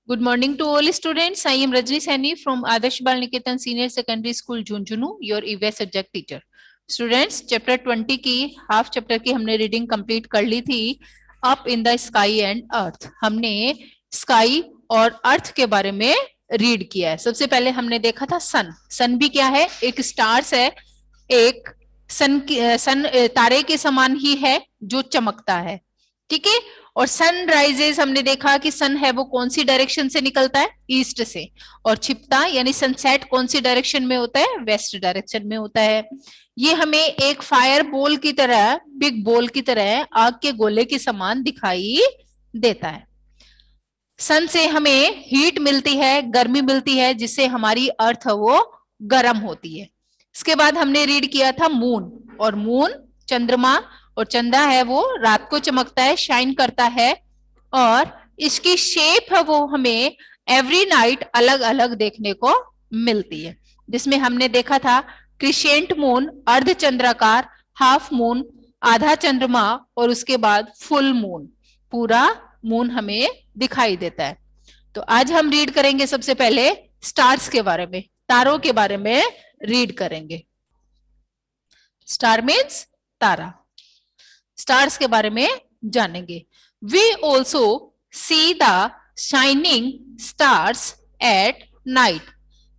Good morning to all students. I am Rajni Saini from Adarsh Bal Niketan Senior Secondary School Junjunu, your EVS subject teacher. Students, chapter 20 की half chapter की हमने reading complete कर ली थी. Up in the sky and earth हमने sky और अर्थ के बारे में रीड किया है. सबसे पहले हमने देखा था सन. सन भी क्या है? एक स्टार्स है, एक सन तारे के समान ही है जो चमकता है. ठीक है. और सनराइजेस हमने देखा कि सन है वो कौन सी डायरेक्शन से निकलता है? ईस्ट से. और छिपता यानी सनसेट कौन सी डायरेक्शन में होता है? वेस्ट डायरेक्शन में होता है. ये हमें एक फायर बॉल की तरह, बिग बॉल की तरह, आग के गोले के समान दिखाई देता है. सन से हमें हीट मिलती है, गर्मी मिलती है, जिससे हमारी अर्थ वो गर्म होती है. इसके बाद हमने रीड किया था मून. और मून चंद्रमा, और चंद्रा है वो रात को चमकता है, शाइन करता है, और इसकी शेप है वो हमें एवरी नाइट अलग अलग देखने को मिलती है. जिसमें हमने देखा था क्रिसेंट मून, अर्ध चंद्राकार, हाफ मून, आधा चंद्रमा, और उसके बाद फुल मून, पूरा मून हमें दिखाई देता है. तो आज हम रीड करेंगे सबसे पहले स्टार्स के बारे में, तारों के बारे में रीड करेंगे. स्टार मीन्स तारा. स्टार्स के बारे में जानेंगे. We also see the shining stars at night.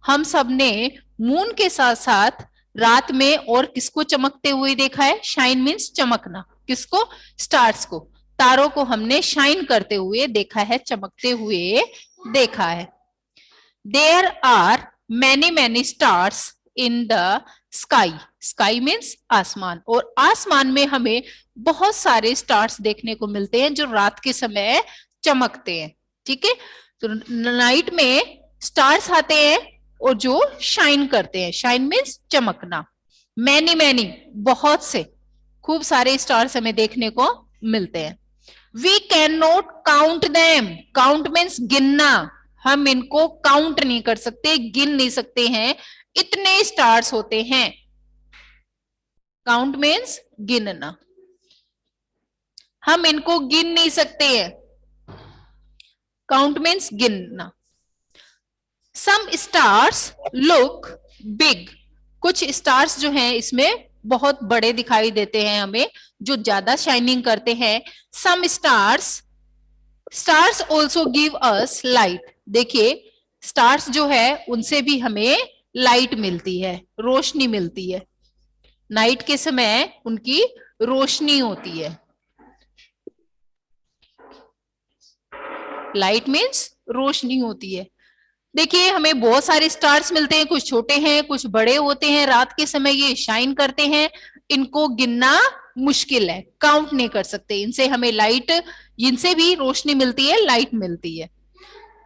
हम सब ने मून के साथ साथ रात में और किसको चमकते हुए देखा है? शाइन मीन्स चमकना. किसको? स्टार्स को, तारों को हमने शाइन करते हुए देखा है, चमकते हुए देखा है. There are many many stars in the sky. Sky means आसमान. और आसमान में हमें बहुत सारे स्टार्स देखने को मिलते हैं जो रात के समय चमकते हैं. ठीक है. तो नाइट में स्टार्स आते हैं और जो शाइन करते हैं. शाइन मीन्स चमकना. मैनी मैनी बहुत से, खूब सारे स्टार्स हमें देखने को मिलते हैं. We can not count them. Count means गिनना. हम इनको काउंट नहीं कर सकते, गिन नहीं सकते हैं, इतने स्टार्स होते हैं. काउंट मीन्स गिनना. हम इनको गिन नहीं सकते हैं. काउंट मीन्स गिनना. सम स्टार्स लुक बिग. कुछ स्टार्स जो हैं इसमें बहुत बड़े दिखाई देते हैं हमें, जो ज्यादा शाइनिंग करते हैं. Some stars also give us light. देखिए स्टार्स जो है उनसे भी हमें लाइट मिलती है, रोशनी मिलती है. नाइट के समय उनकी रोशनी होती है. लाइट मीन्स रोशनी होती है. देखिए हमें बहुत सारे स्टार्स मिलते हैं, कुछ छोटे हैं, कुछ बड़े होते हैं. रात के समय ये शाइन करते हैं. इनको गिनना मुश्किल है, काउंट नहीं कर सकते. इनसे हमें लाइट, इनसे भी रोशनी मिलती है, लाइट मिलती है.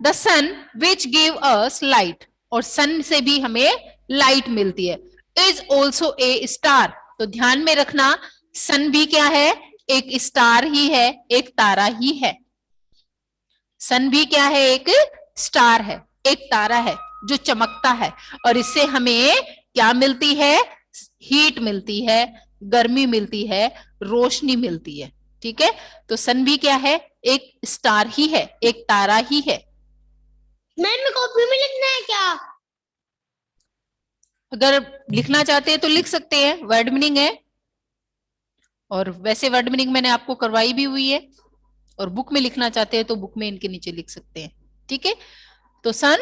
The sun which give us light. और सन से भी हमें लाइट मिलती है. Is also a star. तो ध्यान में रखना, सन भी क्या है? एक स्टार ही है, एक तारा ही है. सन भी क्या है? एक स्टार है, एक तारा है जो चमकता है. और इससे हमें क्या मिलती है? हीट मिलती है, गर्मी मिलती है, रोशनी मिलती है. ठीक है. तो सन भी क्या है? एक स्टार ही है, एक तारा ही है. मैम कॉपी में लिखना है क्या? अगर लिखना चाहते हैं तो लिख सकते हैं, वर्ड मीनिंग है. और वैसे वर्ड मीनिंग मैंने आपको करवाई भी हुई है. और बुक में लिखना चाहते हैं तो बुक में इनके नीचे लिख सकते हैं. ठीक है. तो सन,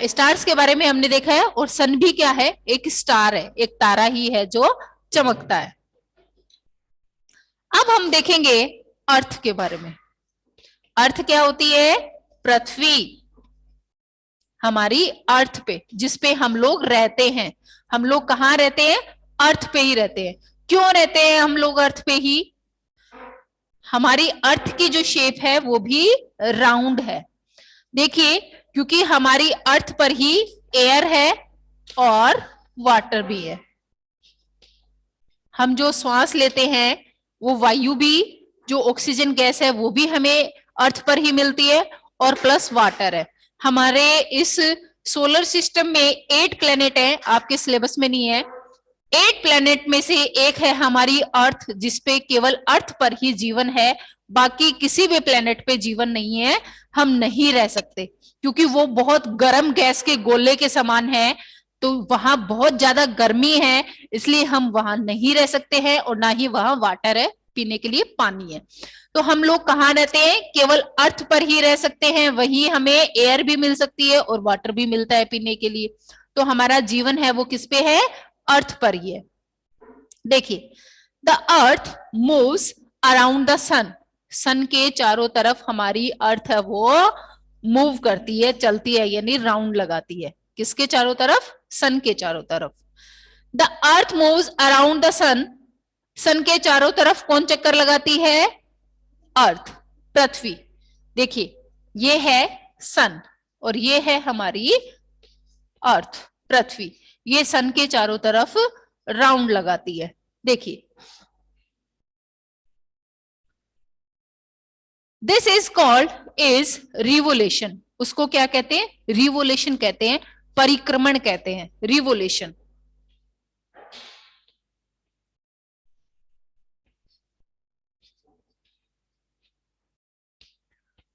स्टार्स के बारे में हमने देखा है. और सन भी क्या है? एक स्टार है, एक तारा ही है जो चमकता है. अब हम देखेंगे अर्थ के बारे में. अर्थ क्या होती है? पृथ्वी. हमारी अर्थ पे, जिसपे हम लोग रहते हैं. हम लोग कहाँ रहते हैं? अर्थ पे ही रहते हैं. क्यों रहते हैं हम लोग अर्थ पे ही? हमारी अर्थ की जो शेप है वो भी राउंड है. देखिए क्योंकि हमारी अर्थ पर ही एयर है और वाटर भी है. हम जो श्वास लेते हैं वो वायु भी, जो ऑक्सीजन गैस है वो भी हमें अर्थ पर ही मिलती है, और प्लस वाटर है. हमारे इस सोलर सिस्टम में 8 प्लेनेट है, आपके सिलेबस में नहीं है. 8 प्लेनेट में से एक है हमारी अर्थ, जिसपे केवल अर्थ पर ही जीवन है, बाकी किसी भी प्लेनेट पे जीवन नहीं है, हम नहीं रह सकते, क्योंकि वो बहुत गर्म गैस के गोले के समान है, तो वहां बहुत ज्यादा गर्मी है, इसलिए हम वहां नहीं रह सकते हैं, और ना ही वहां वाटर है, पीने के लिए पानी है। तो हम लोग कहाँ रहते हैं? केवल अर्थ पर ही रह सकते हैं, वही हमें एयर भी मिल सकती है और वाटर भी मिलता है पीने के लिए। तो हमारा जीवन है वो किस पे है? अर्थ पर ही है। देखिए, the earth moves around the sun, sun के चारों तरफ हमारी अर्थ है वो मूव करती है, चलती है, यानी राउंड लगाती है। किसके चारों तरफ? सन के चारों तरफ। The earth moves around the sun, sun के चारों तरफ कौन चक्कर लगाती है? अर्थ, पृथ्वी। देखिए, ये है सन और ये है हमारी अर्थ, पृथ्वी। ये सन के चारों तरफ राउंड लगाती है। देखिए, this is called is revolution. उसको क्या कहते हैं? रिवोल्यूशन कहते हैं, परिक्रमण कहते हैं, रिवोल्यूशन।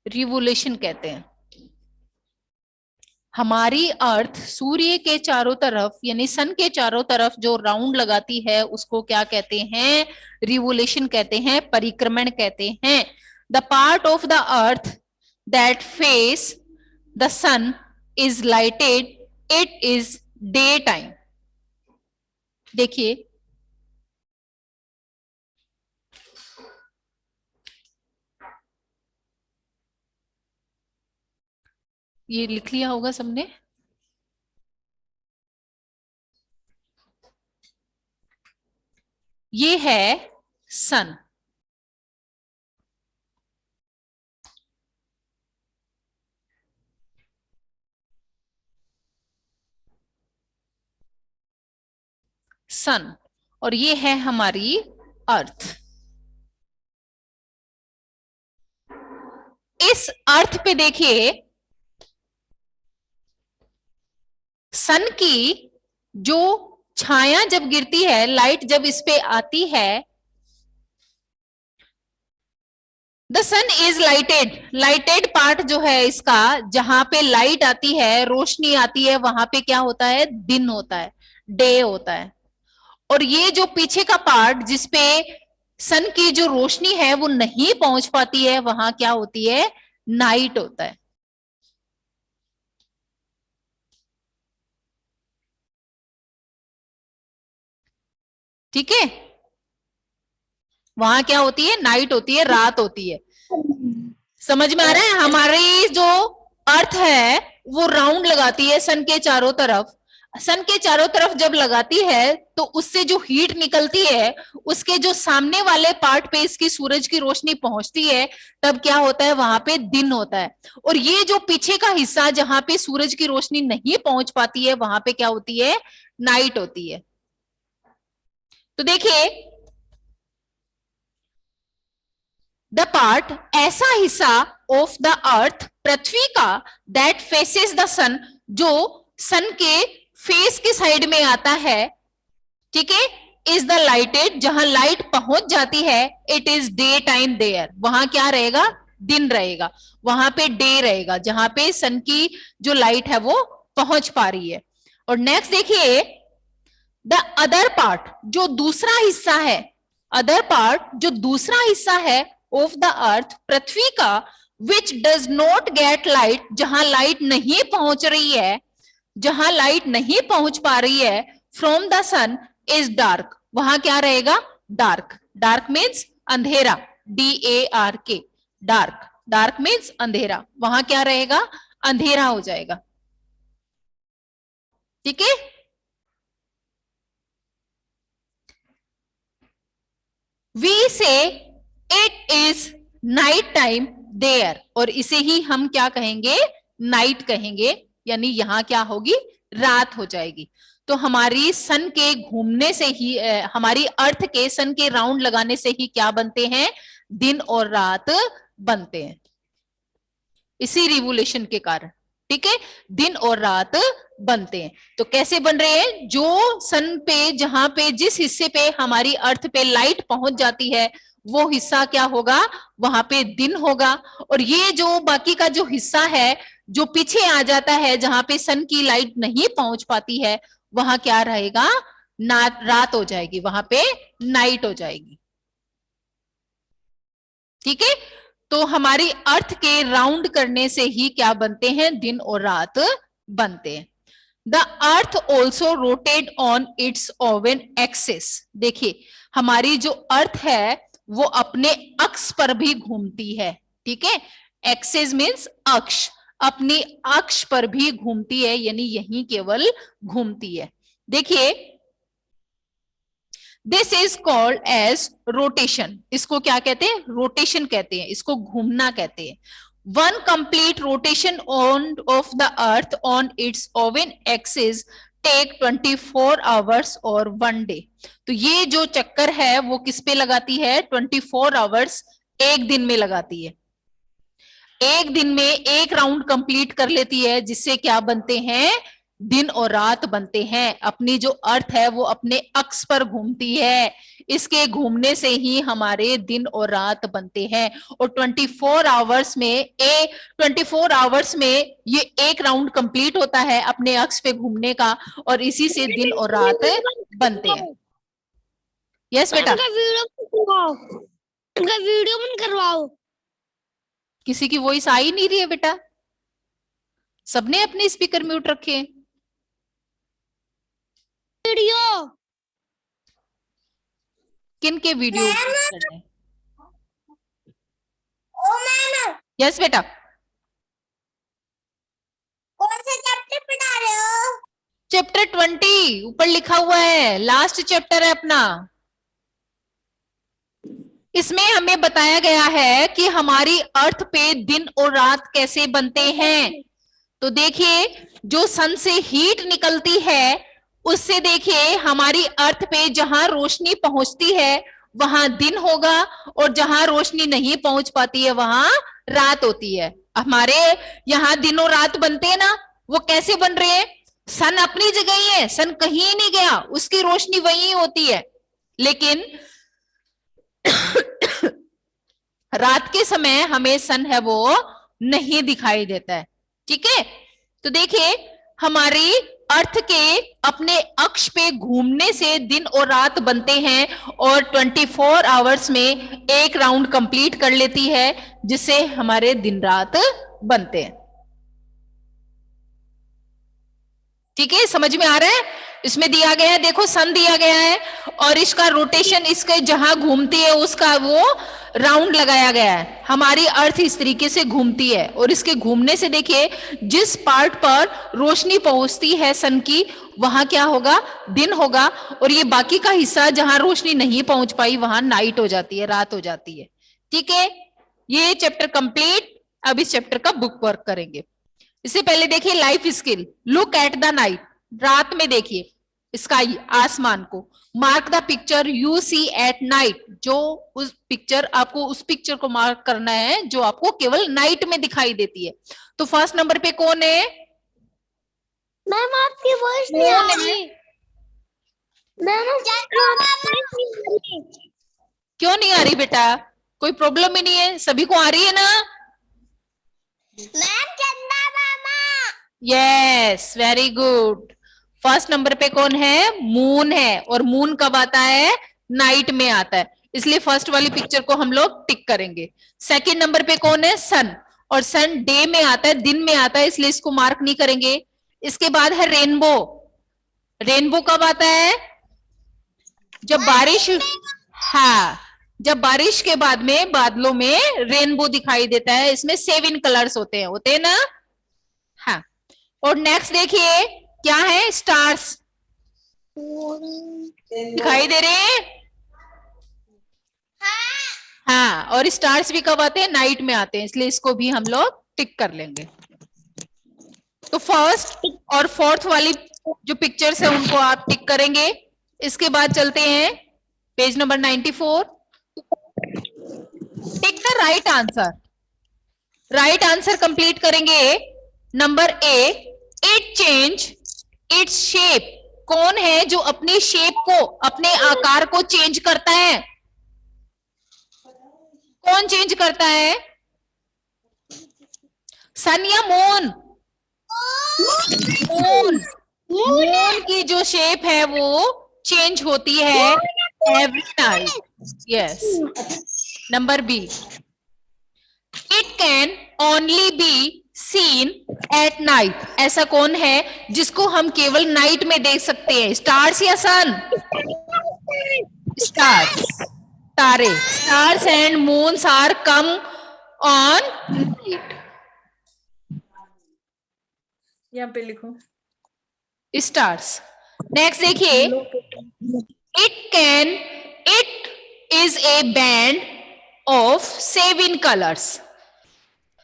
रिवोल्यूशन कहते हैं। हमारी अर्थ सूर्य के चारों तरफ यानी सन के चारों तरफ जो राउंड लगाती है उसको क्या कहते हैं? रिवोल्यूशन कहते हैं, परिक्रमण कहते हैं। The part of the earth that face the sun is lighted, it is day time. देखिए, ये लिख लिया होगा सबने। ये है सन, सन, और ये है हमारी अर्थ। इस अर्थ पे देखिए, सन की जो छाया जब गिरती है, लाइट जब इस पे आती है, the sun is lighted, lighted part जो है इसका, जहां पे लाइट आती है, रोशनी आती है, वहां पे क्या होता है? दिन होता है, डे होता है। और ये जो पीछे का पार्ट जिसपे सन की जो रोशनी है वो नहीं पहुंच पाती है, वहां क्या होती है? नाइट होता है। ठीक है, वहां क्या होती है? नाइट होती है, रात होती है। समझ में आ रहा है? हमारी जो अर्थ है वो राउंड लगाती है सन के चारों तरफ। सन के चारों तरफ जब लगाती है तो उससे जो हीट निकलती है, उसके जो सामने वाले पार्ट पे इसकी सूरज की रोशनी पहुंचती है, तब क्या होता है? वहां पे दिन होता है। और ये जो पीछे का हिस्सा जहां पे सूरज की रोशनी नहीं पहुंच पाती है, वहां पे क्या होती है? नाइट होती है। तो देखिए, द पार्ट, ऐसा हिस्सा ऑफ द अर्थ, पृथ्वी का, दैट फेसेस द सन, जो सन के फेस के साइड में आता है, ठीक है, इज द लाइटेड, जहां लाइट पहुंच जाती है, it is day time there, वहां क्या रहेगा? दिन रहेगा, वहां पे डे रहेगा, जहां पे सन की जो लाइट है वो पहुंच पा रही है। और नेक्स्ट देखिए, द अदर पार्ट, जो दूसरा हिस्सा है, अदर पार्ट जो दूसरा हिस्सा है ऑफ द अर्थ, पृथ्वी का, which does not gate light, जहां लाइट नहीं पहुंच रही है, जहां लाइट नहीं पहुंच पा रही है, from the sun, is dark, वहां क्या रहेगा? डार्क। डार्क मीन्स अंधेरा, DARK, डार्क। डार्क मीन्स अंधेरा, वहां क्या रहेगा? अंधेरा हो जाएगा। ठीक है, we say it is night time there, और इसे ही हम क्या कहेंगे? नाइट कहेंगे, यानी यहां क्या होगी? रात हो जाएगी। तो हमारी सन के घूमने से ही, हमारी अर्थ के सन के राउंड लगाने से ही क्या बनते हैं? दिन और रात बनते हैं, इसी रिवोल्यूशन के कारण। ठीक है, दिन और रात बनते हैं। तो कैसे बन रहे हैं? जो सन पे, जहां पे, जिस हिस्से पे हमारी अर्थ पे लाइट पहुंच जाती है, वो हिस्सा क्या होगा, वहां पे दिन होगा। और ये जो बाकी का जो हिस्सा है जो पीछे आ जाता है, जहां पे सन की लाइट नहीं पहुंच पाती है, वहां क्या रहेगा, रात हो जाएगी, वहां पे नाइट हो जाएगी। ठीक है, तो हमारी अर्थ के राउंड करने से ही क्या बनते हैं, दिन और रात बनते हैं। The earth also rotate on its own axis. देखिए हमारी जो अर्थ है वो अपने अक्ष पर भी घूमती है। ठीक है, एक्सिस मीन्स अक्ष, अपनी अक्ष पर भी घूमती है, यानी यही केवल घूमती है। देखिए this is called as rotation. इसको क्या कहते हैं, रोटेशन कहते हैं, इसको घूमना कहते हैं। One complete rotation on of the earth on its own axis take 24 hours और 1 डे। तो ये जो चक्कर है वो किस पे लगाती है, 24 आवर्स, एक दिन में लगाती है। एक दिन में एक राउंड कंप्लीट कर लेती है, जिससे क्या बनते हैं, दिन और रात बनते हैं। अपनी जो अर्थ है वो अपने अक्ष पर घूमती है, इसके घूमने से ही हमारे दिन और रात बनते हैं। और 24 आवर्स में 24 आवर्स में ये एक राउंड कंप्लीट होता है अपने अक्ष पे घूमने का, और इसी से दिन और रात बनते हैं। यस बेटा, उनका वीडियो बंद करवाओ। किसी की वॉइस आ ही नहीं रही है बेटा, सबने अपने स्पीकर म्यूट रखे हैं। वीडियो किन के वीडियो करने? ओ मैम, यस बेटा, कौन सा चैप्टर पढ़ा रहे हो? चैप्टर 20 ऊपर लिखा हुआ है, लास्ट चैप्टर है अपना। इसमें हमें बताया गया है कि हमारी अर्थ पे दिन और रात कैसे बनते हैं। तो देखिए जो सन से हीट निकलती है उससे देखिए हमारी अर्थ पे जहां रोशनी पहुंचती है वहां दिन होगा, और जहां रोशनी नहीं पहुंच पाती है वहां रात होती है। हमारे यहाँ दिन और रात बनते हैं ना, वो कैसे बन रहे हैं, सन अपनी जगह ही है, सन कहीं नहीं गया, उसकी रोशनी वही होती है। लेकिन रात के समय हमें सन है वो नहीं दिखाई देता है। ठीक है, तो देखिए हमारी अर्थ के अपने अक्ष पे घूमने से दिन और रात बनते हैं, और 24 आवर्स में एक राउंड कंप्लीट कर लेती है, जिससे हमारे दिन रात बनते हैं। ठीक है, समझ में आ रहा है? इसमें दिया गया है, देखो सन दिया गया है और इसका रोटेशन, इसके जहां घूमती है उसका वो राउंड लगाया गया है। हमारी अर्थ इस तरीके से घूमती है, और इसके घूमने से देखिए जिस पार्ट पर रोशनी पहुंचती है सन की वहां क्या होगा, दिन होगा, और ये बाकी का हिस्सा जहां रोशनी नहीं पहुंच पाई वहां नाइट हो जाती है, रात हो जाती है। ठीक है, ये चैप्टर कंप्लीट। अब इस चैप्टर का बुक वर्क करेंगे। इससे पहले देखिए life skill, look at the night. रात में देखिए स्काई, आसमान को। Mark the picture you see at night, जो उस पिक्चर, आपको उस पिक्चर को मार्क करना है जो आपको केवल नाइट में दिखाई देती है। तो फर्स्ट नंबर पे कौन है? मैम आपकी वॉइस नहीं आ रही। मैम क्यों नहीं आ रही बेटा? कोई प्रॉब्लम ही नहीं है, सभी को आ रही है ना? मैम चंदा मामा। Yes, very good. First number पे कौन है? मून है, और मून कब आता है? नाइट में आता है, इसलिए फर्स्ट वाली पिक्चर को हम लोग टिक करेंगे। सेकंड नंबर पे कौन है? सन, और सन डे में आता है, दिन में आता है, इसलिए इसको मार्क नहीं करेंगे। इसके बाद है रेनबो। रेनबो कब आता है? जब बारिश, हाँ, जब बारिश के बाद में बादलों में रेनबो दिखाई देता है, इसमें 7 कलर्स होते हैं ना। हाँ, और नेक्स्ट देखिए क्या है? स्टार्स दिखाई दे रहे हैं। हाँ, और स्टार्स भी कब आते हैं? नाइट में आते हैं, इसलिए इसको भी हम लोग टिक कर लेंगे। तो फर्स्ट और फोर्थ वाली जो पिक्चर्स है उनको आप टिक करेंगे। इसके बाद चलते हैं page number 94। Tick the right answer. Right answer complete करेंगे। Number A, it change its shape. कौन है जो अपनी शेप को, अपने आकार को चेंज करता है? कौन चेंज करता है, सन या मून? मून। मून की जो शेप है वो चेंज होती है every night. Yes. Number B, it can only be seen at night. ऐसा कौन है जिसको हम केवल नाइट में देख सकते हैं, स्टार्स या सन? स्टार्स, तारे। Stars and moons are come on night. यहाँ पे लिखो स्टार्स। नेक्स्ट देखिए, it is a band of 7 colours.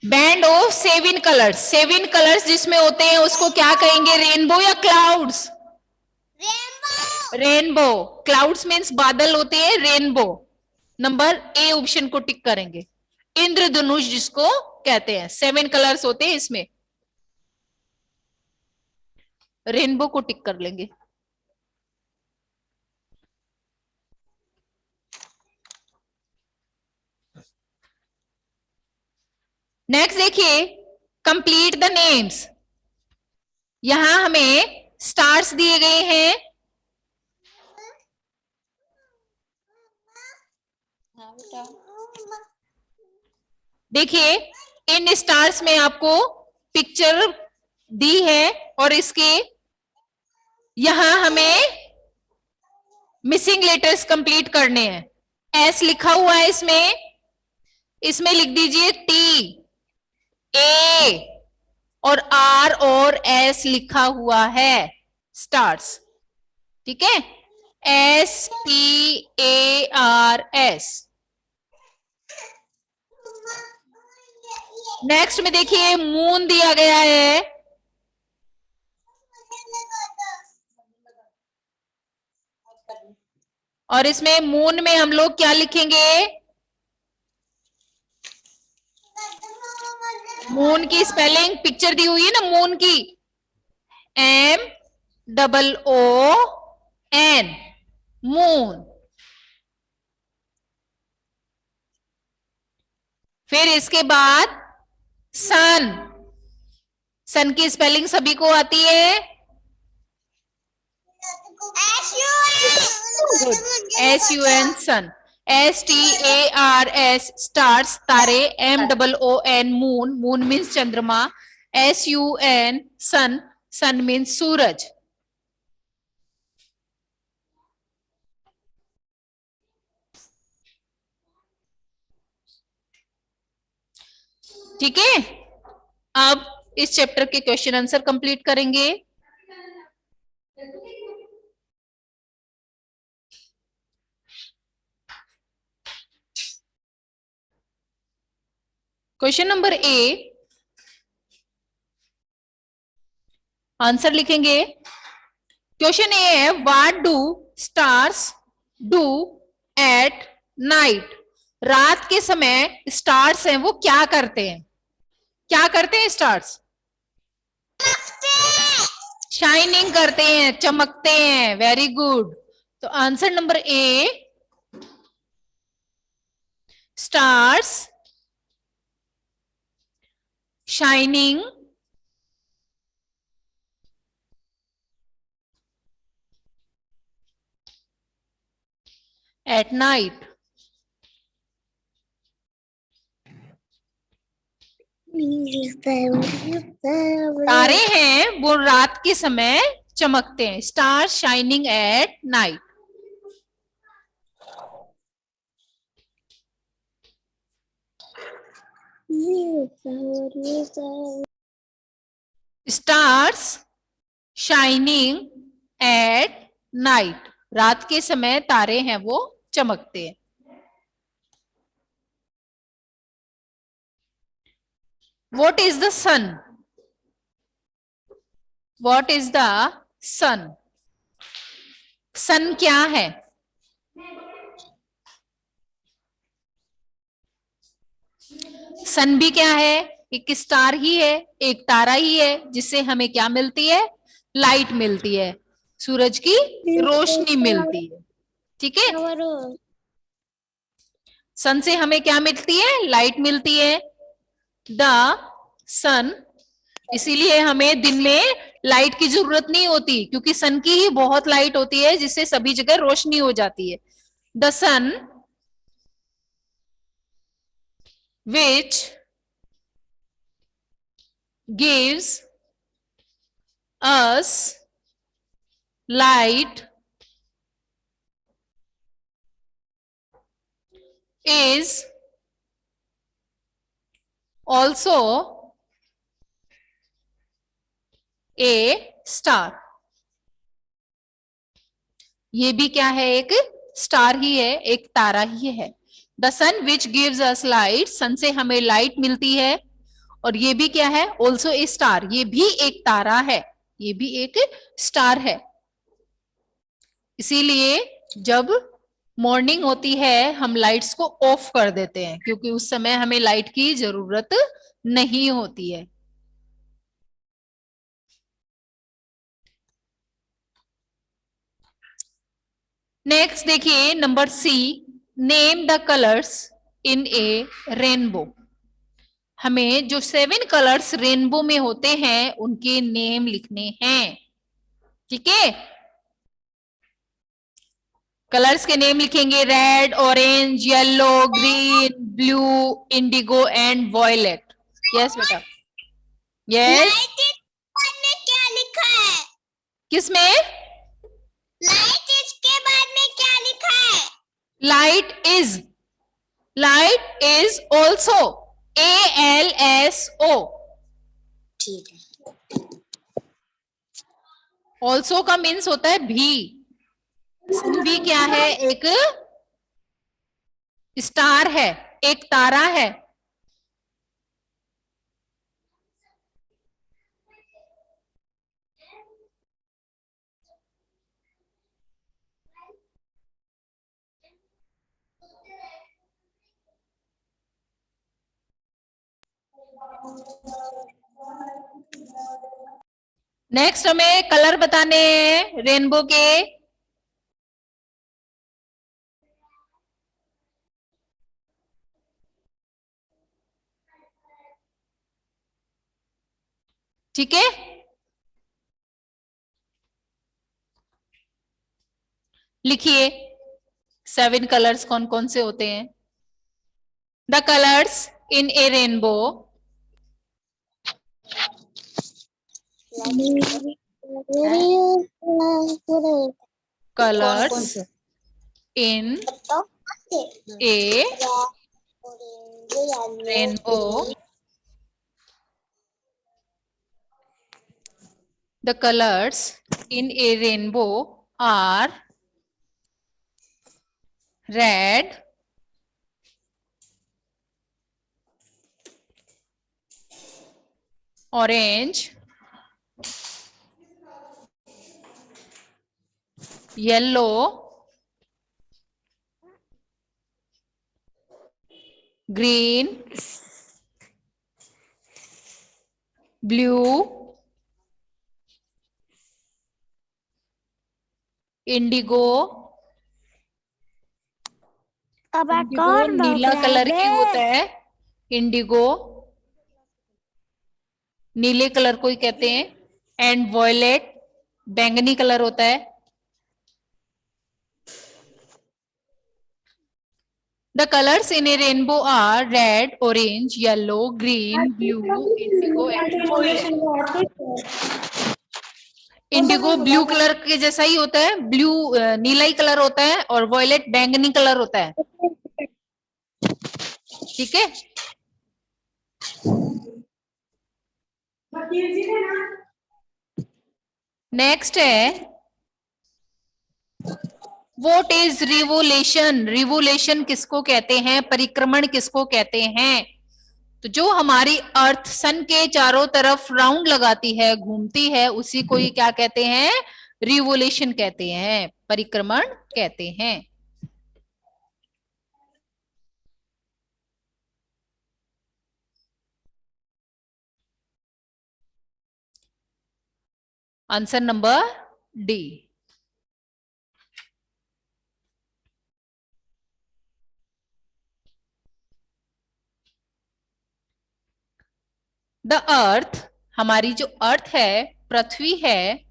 Band of 7 colours. 7 colours जिसमें होते हैं उसको क्या कहेंगे, रेनबो या क्लाउड्स? रेनबो। क्लाउड्स मीन्स बादल होते हैं, रेनबो। नंबर ए ऑप्शन को टिक करेंगे। इंद्रधनुष जिसको कहते हैं, 7 कलर्स होते हैं इसमें, रेनबो को टिक कर लेंगे। नेक्स्ट देखिए, कंप्लीट द नेम्स। यहां हमें स्टार्स दिए गए हैं, देखिए इन स्टार्स में आपको पिक्चर दी है और इसके यहां हमें मिसिंग लेटर्स कंप्लीट करने हैं। एस लिखा हुआ है इसमें लिख दीजिए टी, ए और आर और एस लिखा हुआ है, स्टार्स। ठीक है, STARS। नेक्स्ट में देखिए मून दिया गया है, और इसमें मून में हम लोग क्या लिखेंगे, मून की स्पेलिंग पिक्चर दी हुई है ना मून की, MOON, मून। फिर इसके बाद सन। सन की स्पेलिंग सभी को आती है, SUN, सन। STARS, स्टार्स, तारे। MOON, मून, मून मीन्स चंद्रमा। SUN, सन, सन मीन्स सूरज। ठीक है, अब इस चैप्टर के क्वेश्चन आंसर कंप्लीट करेंगे। क्वेश्चन नंबर ए, आंसर लिखेंगे। क्वेश्चन ए है, what do stars do at night. रात के समय स्टार्स हैं वो क्या करते हैं, क्या करते हैं स्टार्स? शाइनिंग करते हैं, चमकते हैं। Very good. तो answer number A, stars shining at night. तारे हैं वो रात के समय चमकते हैं, star shining at night. Stars shining at night, रात के समय तारे हैं वो चमकते हैं। What is the sun? What is the sun? सन क्या है? सन भी क्या है, एक स्टार ही है, एक तारा ही है, जिससे हमें क्या मिलती है, लाइट मिलती है, सूरज की रोशनी मिलती है। ठीक है, सन से हमें क्या मिलती है? लाइट मिलती है। द सन, इसीलिए हमें दिन में लाइट की जरूरत नहीं होती, क्योंकि सन की ही बहुत लाइट होती है जिससे सभी जगह रोशनी हो जाती है। The sun which gives us light is also a star। ये भी क्या है? एक स्टार ही है, एक तारा ही है। The sun which gives us light, sun से हमें लाइट मिलती है। और ये भी क्या है? ऑल्सो ए स्टार, ये भी एक तारा है, ये भी एक स्टार है। इसीलिए जब मॉर्निंग होती है हम लाइट्स को ऑफ कर देते हैं, क्योंकि उस समय हमें लाइट की जरूरत नहीं होती है। नेक्स्ट देखिए number C, name the colours in a rainbow. हमें जो 7 कलर्स रेनबो में होते हैं उनके नेम लिखने हैं। ठीक है, कलर्स के नेम लिखेंगे, red, orange, yellow, green, blue, indigo and violet. Yes बेटा, यस। में क्या लिखा है? किसमें? लाइट इसके बाद में क्या लिखा है? Light is also ALSO। ठीक है। ऑल्सो का मीन्स होता है भी। सन भी क्या है? एक स्टार है, एक तारा है। नेक्स्ट हमें कलर बताने हैं रेनबो के। ठीक है, लिखिए 7 कलर्स कौन कौन से होते हैं। The colours in a rainbow, colours in a rainbow, the colors in a rainbow are red, orange, yellow, green, blue, indigo। Indigo नीला कलर ही होता है। इंडिगो नीले कलर को ही कहते हैं। एंड वॉयलेट बैंगनी कलर होता है। The colours in a rainbow are red, orange, yellow, green, blue, indigo and violet. Indigo blue colour के जैसा ही होता है, ब्लू नीला ही कलर होता है, और वॉयलेट बैंगनी कलर होता है। ठीक है, नेक्स्ट है व्हाट इज रिवोल्यूशन। रिवोल्यूशन किसको कहते हैं? परिक्रमण किसको कहते हैं? तो जो हमारी अर्थ सन के चारों तरफ राउंड लगाती है, घूमती है, उसी को ही क्या कहते हैं? रिवोल्यूशन कहते हैं, परिक्रमण कहते हैं। Answer number D. The earth, हमारी जो अर्थ है, पृथ्वी है,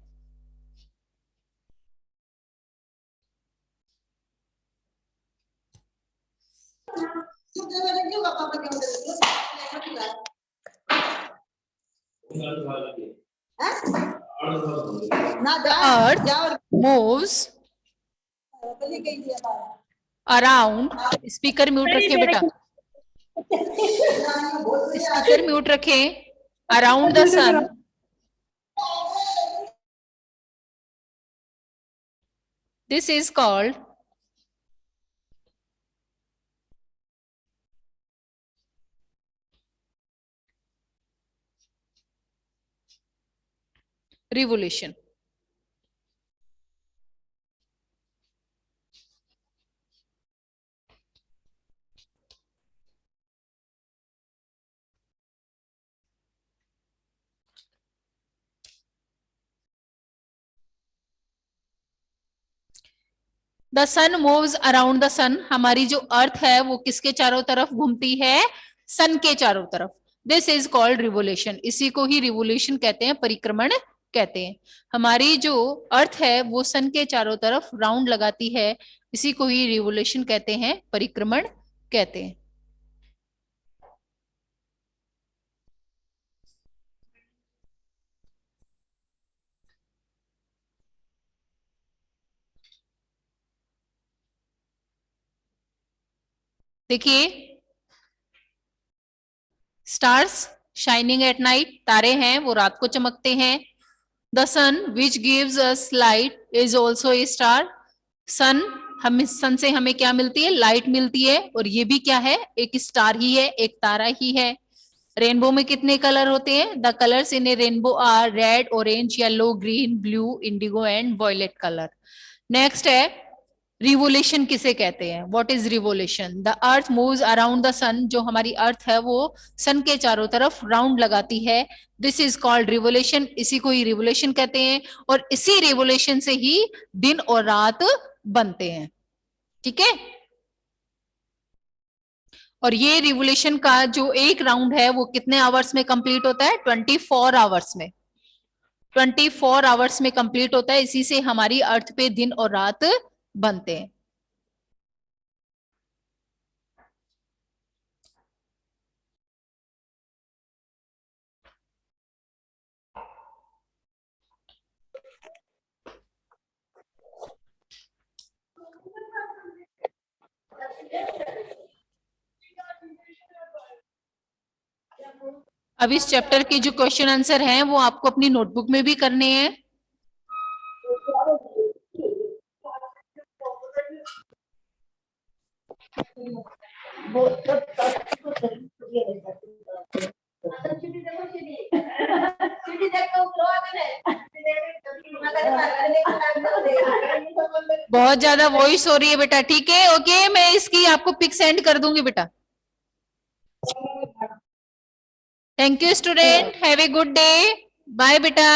the earth moves around, speaker mute रखें बेटा, स्पीकर म्यूट रखें, around the sun, this is called revolution. The sun moves around the sun, हमारी जो अर्थ है वो किसके चारों तरफ घूमती है, सन के चारों तरफ, दिस इज कॉल्ड रिवोल्यूशन, इसी को ही रिवोल्यूशन कहते हैं, परिक्रमण कहते हैं। हमारी जो अर्थ है वो सन के चारों तरफ राउंड लगाती है, इसी को ही रिवोल्यूशन कहते हैं, परिक्रमण कहते हैं। देखिए, स्टार्स शाइनिंग एट नाइट, तारे हैं वो रात को चमकते हैं। The sun which gives us light is also a star, sun से हमें क्या मिलती है, लाइट मिलती है, और ये भी क्या है, एक स्टार ही है, एक तारा ही है। रेनबो में कितने कलर होते हैं, the colours in a rainbow are red, orange, yellow, green, blue, indigo and violet colour. Next है रिवोल्यूशन किसे कहते हैं, what is revolution, the earth moves around the sun, जो हमारी अर्थ है वो सन के चारों तरफ राउंड लगाती है, दिस इज कॉल्ड रिवोल्यूशन, इसी को ही रिवोल्यूशन कहते हैं, और इसी रिवोल्यूशन से ही दिन और रात बनते हैं। ठीक है, और ये रिवोल्यूशन का जो एक राउंड है वो कितने आवर्स में कंप्लीट होता है, 24 आवर्स में, 24 आवर्स में कंप्लीट होता है, इसी से हमारी अर्थ पे दिन और रात बनते हैं। अब इस चैप्टर के जो क्वेश्चन आंसर हैं वो आपको अपनी नोटबुक में भी करने हैं। बहुत ज्यादा वॉइस हो रही है बेटा, ठीक है, ओके, मैं इसकी आपको पिक सेंड कर दूंगी बेटा। Thank you student, have a good day, bye बेटा।